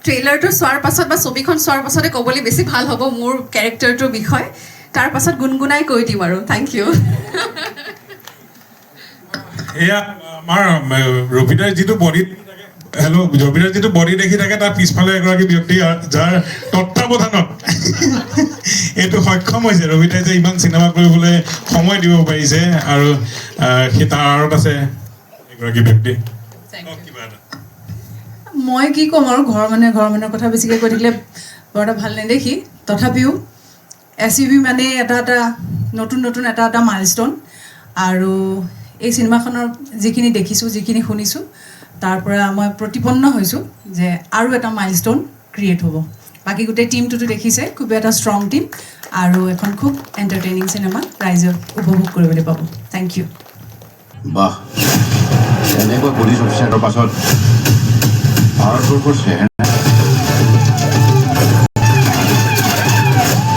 ট্ৰেইলাৰটো চোৱাৰ পাছত বা ছবিখন চোৱাৰ পাছতে ক'বলৈ বেছি ভাল হ'ব মোৰ কেৰেক্টাৰটোৰ বিষয়ে তাৰ পাছত গুণগুণাই কৈ দিম আৰু থেংক ইউ এয়া আমাৰ ৰবিদাৰ যিটো বডি ৰবিদাৰ যিটো বডি দেখি থাকে তাৰ পিছফালে এগৰাকী ব্যক্তি যাৰ তত্ত্বাৱধানত এইটো সক্ষম হৈছে ৰবিদাই যে ইমান চিনেমা কৰিবলৈ সময় দিব পাৰিছে আৰু সি তাৰ আঁৰত আছে এগৰাকী ব্যক্তি কিবা এটা মই কি ক'ম আৰু ঘৰৰ মানুহৰ কথা বেছিকৈ কৈ থাকিলে বৰ এটা ভাল নেদেখি তথাপিও SUV মানে এটা নতুন এটা মাইলষ্টন আৰু এই চিনেমাখনৰ যিখিনি দেখিছোঁ যিখিনি শুনিছোঁ তাৰ পৰা মই প্ৰতিপন্ন হৈছোঁ যে আৰু এটা মাইলষ্টন ক্ৰিয়েট হ'ব বাকী গোটেই টিমটোতো দেখিছে খুব এটা ষ্ট্ৰং টিম আৰু এখন খুব এণ্টাৰটেইনিং চিনেমা ৰাইজে উপভোগ কৰিবলৈ পাব থেংক ইউ বাহ এনেকৈ পুলিচ অফিচাৰৰ পাছত ভাৰতবৰ্ষৰ